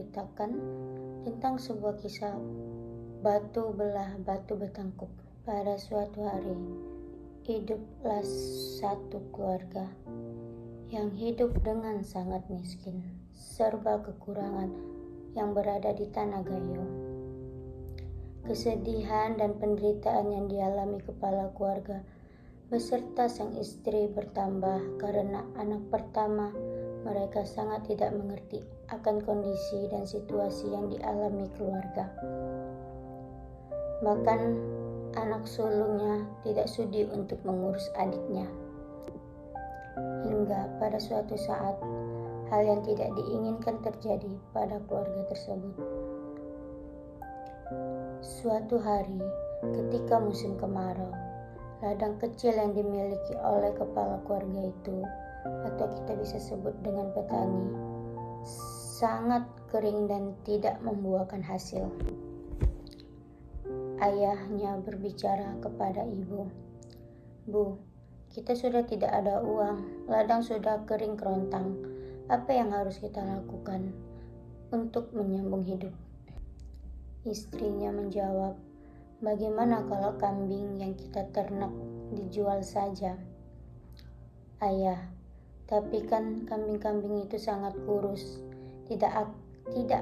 menceritakan tentang sebuah kisah batu belah batu bertangkup. Pada suatu hari, hiduplah satu keluarga yang hidup dengan sangat miskin, serba kekurangan, yang berada di tanah Gayo. Kesedihan dan penderitaan yang dialami kepala keluarga beserta sang istri bertambah karena anak pertama mereka sangat tidak mengerti akan kondisi dan situasi yang dialami keluarga. Bahkan anak sulungnya tidak sudi untuk mengurus adiknya. Hingga pada suatu saat, hal yang tidak diinginkan terjadi pada keluarga tersebut. Suatu hari, ketika musim kemarau, ladang kecil yang dimiliki oleh kepala keluarga itu, atau kita bisa sebut dengan petani, sangat kering dan tidak membuahkan hasil. Ayahnya berbicara kepada ibu, "Bu, kita sudah tidak ada uang, ladang sudah kering kerontang. Apa yang harus kita lakukan untuk menyambung hidup?" Istrinya menjawab, "Bagaimana kalau kambing yang kita ternak dijual saja?" "Ayah, tapi kan kambing-kambing itu sangat kurus, tidak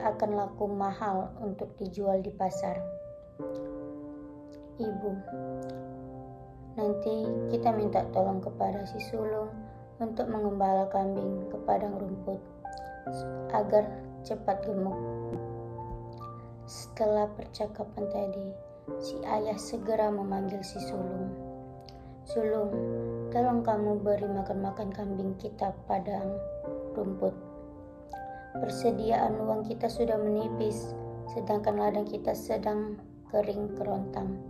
akan laku mahal untuk dijual di pasar." "Ibu, nanti kita minta tolong kepada si sulung untuk mengembala kambing ke padang rumput agar cepat gemuk." Setelah percakapan tadi, si ayah segera memanggil si sulung. "Sulung, tolong kamu beri makan kambing kita padang rumput. Persediaan uang kita sudah menipis, sedangkan ladang kita sedang kering kerontang."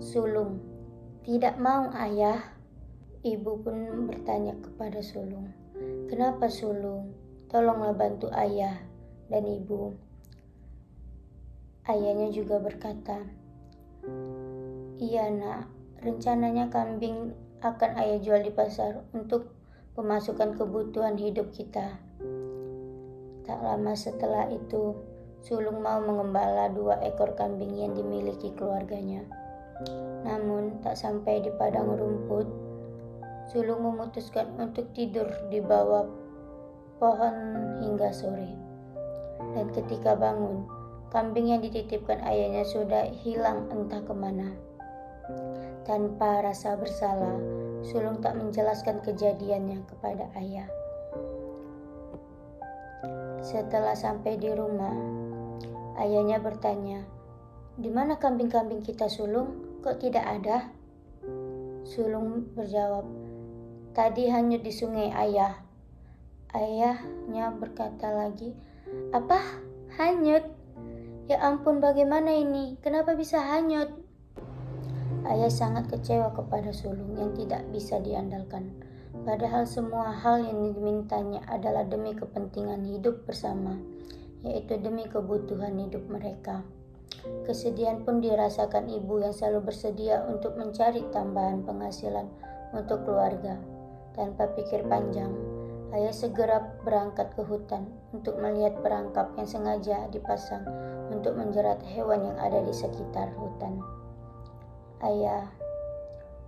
"Sulung, tidak mau ayah." Ibu pun bertanya kepada sulung, "Kenapa sulung? Tolonglah bantu ayah dan ibu." Ayahnya juga berkata, "Iya nak, rencananya kambing akan ayah jual di pasar untuk pemasukan kebutuhan hidup kita." Tak lama setelah itu, sulung mau mengembala 2 ekor kambing yang dimiliki keluarganya. Namun tak sampai di padang rumput, sulung memutuskan untuk tidur di bawah pohon hingga sore. Dan ketika bangun, kambing yang dititipkan ayahnya sudah hilang entah kemana. Tanpa rasa bersalah, sulung tak menjelaskan kejadiannya kepada ayah. Setelah sampai di rumah, ayahnya bertanya, "Di mana kambing-kambing kita, sulung? Kok tidak ada?" Sulung berjawab, "Tadi hanyut di sungai, ayah." Ayahnya berkata lagi, "Apa? Hanyut? Ya ampun, bagaimana ini? Kenapa bisa hanyut?" Ayah sangat kecewa kepada sulung yang tidak bisa diandalkan. Padahal semua hal yang dimintanya adalah demi kepentingan hidup bersama, yaitu demi kebutuhan hidup mereka. Kesedihan pun dirasakan ibu yang selalu bersedia untuk mencari tambahan penghasilan untuk keluarga. Tanpa pikir panjang, ayah segera berangkat ke hutan untuk melihat perangkap yang sengaja dipasang untuk menjerat hewan yang ada di sekitar hutan. "Ayah,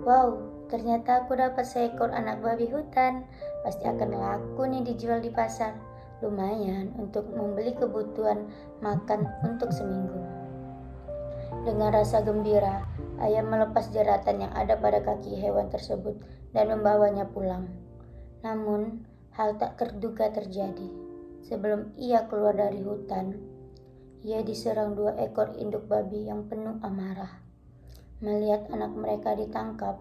wow, ternyata aku dapat seekor anak babi hutan. Pasti akan laku nih dijual di pasar. Lumayan untuk membeli kebutuhan makan untuk seminggu." Dengan rasa gembira, ayah melepas jeratan yang ada pada kaki hewan tersebut dan membawanya pulang. Namun, hal tak terduga terjadi. Sebelum ia keluar dari hutan, ia diserang 2 ekor induk babi yang penuh amarah. Melihat anak mereka ditangkap,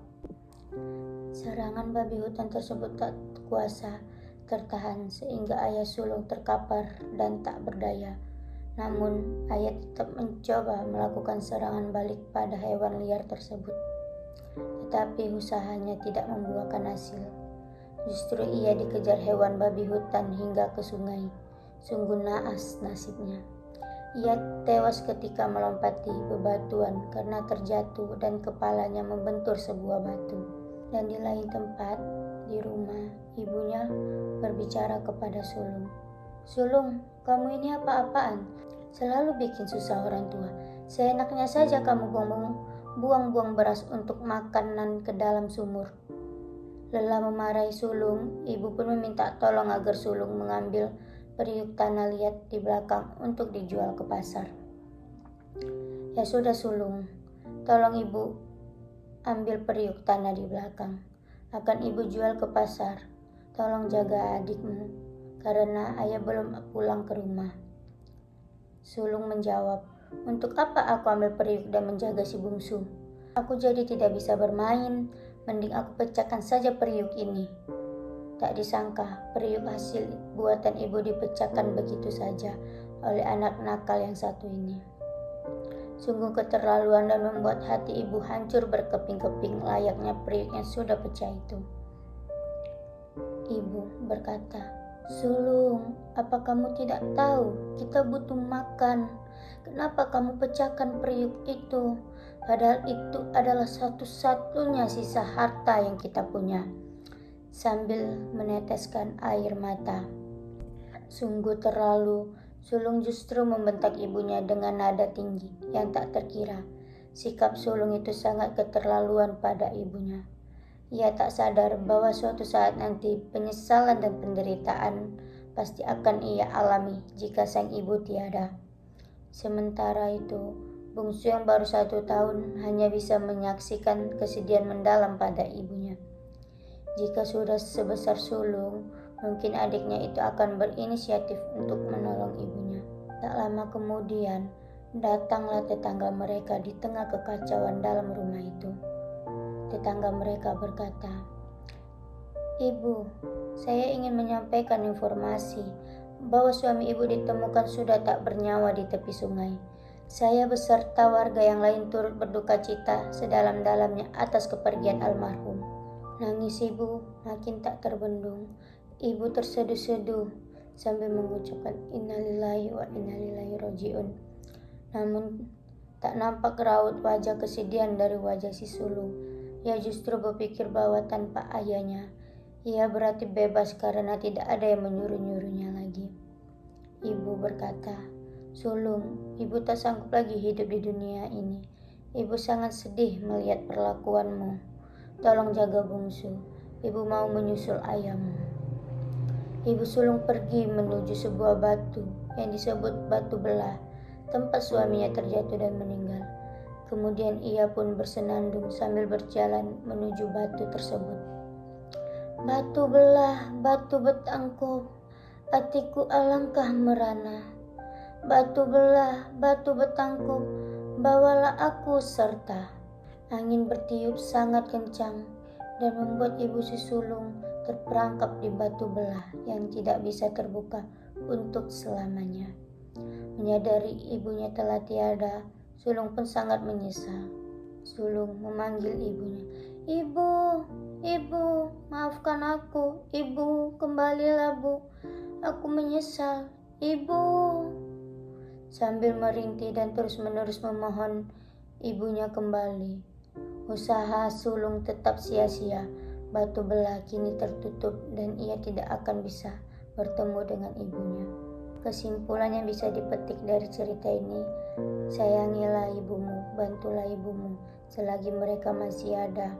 serangan babi hutan tersebut tak kuasa tertahan sehingga ayah sulung terkapar dan tak berdaya. Namun, ayah tetap mencoba melakukan serangan balik pada hewan liar tersebut. Tetapi usahanya tidak membuahkan hasil. Justru ia dikejar hewan babi hutan hingga ke sungai. Sungguh naas nasibnya. Ia tewas ketika melompati bebatuan karena terjatuh dan kepalanya membentur sebuah batu. Dan di lain tempat, di rumah, ibunya berbicara kepada sulung, "Sulung, kamu ini apa-apaan? Selalu bikin susah orang tua. Seenaknya saja kamu buang-buang beras untuk makanan ke dalam sumur. Lelah memarahi sulung, ibu pun meminta tolong agar sulung mengambil periuk tanah liat di belakang untuk dijual ke pasar. Ya sudah sulung, tolong ibu ambil periuk tanah di belakang. Akan ibu jual ke pasar. Tolong jaga adikmu, karena ayah belum pulang ke rumah. Sulung menjawab, untuk apa aku ambil periuk dan menjaga si bungsu? Aku jadi tidak bisa bermain, mending aku pecahkan saja periuk ini. Tak disangka, periuk hasil buatan ibu dipecahkan begitu saja oleh anak nakal yang satu ini. Sungguh keterlaluan dan membuat hati ibu hancur berkeping-keping layaknya periuk yang sudah pecah itu. Ibu berkata, sulung, apa kamu tidak tahu kita butuh makan? Kenapa kamu pecahkan periuk itu? Padahal itu adalah satu-satunya sisa harta yang kita punya. Sambil meneteskan air mata. Sungguh terlalu. Sulung justru membentak ibunya dengan nada tinggi yang tak terkira. Sikap sulung itu sangat keterlaluan pada ibunya. Ia tak sadar bahwa suatu saat nanti penyesalan dan penderitaan pasti akan ia alami jika sang ibu tiada. Sementara itu, bungsu yang baru 1 tahun hanya bisa menyaksikan kesedihan mendalam pada ibunya. Jika sudah sebesar sulung, mungkin adiknya itu akan berinisiatif untuk menolong ibunya. Tak lama kemudian, datanglah tetangga mereka di tengah kekacauan dalam rumah itu. Tetangga mereka berkata, Ibu, saya ingin menyampaikan informasi bahwa suami ibu ditemukan sudah tak bernyawa di tepi sungai. Saya beserta warga yang lain turut berduka cita sedalam-dalamnya atas kepergian almarhum. Nangis ibu makin tak terbendung. Ibu terseduh-seduh sambil mengucapkan innalillahi wa inna ilaihi rajiun. Namun tak nampak raut wajah kesedihan dari wajah si sulung. Ia justru berpikir bahwa tanpa ayahnya, ia berarti bebas karena tidak ada yang menyuruh-nyuruhnya lagi. Ibu berkata, sulung, ibu tak sanggup lagi hidup di dunia ini. Ibu sangat sedih melihat perlakuanmu. Tolong jaga bungsu. Ibu mau menyusul ayahmu. Ibu sulung pergi menuju sebuah batu yang disebut batu belah, tempat suaminya terjatuh dan meninggal. Kemudian ia pun bersenandung sambil berjalan menuju batu tersebut. Batu belah, batu betangkop, hatiku alangkah merana. Batu belah, batu betangkop, bawalah aku serta. Angin bertiup sangat kencang dan membuat ibu si sulung terperangkap di batu belah yang tidak bisa terbuka untuk selamanya. Menyadari ibunya telah tiada, sulung pun sangat menyesal. Sulung memanggil ibunya, Ibu, ibu, maafkan aku. Ibu, kembalilah bu. Aku menyesal. Ibu. Sambil merintih dan terus-menerus memohon ibunya kembali. Usaha sulung tetap sia-sia. Batu belah kini tertutup dan ia tidak akan bisa bertemu dengan ibunya. Kesimpulan yang bisa dipetik dari cerita ini, sayangilah ibumu, bantulah ibumu selagi mereka masih ada.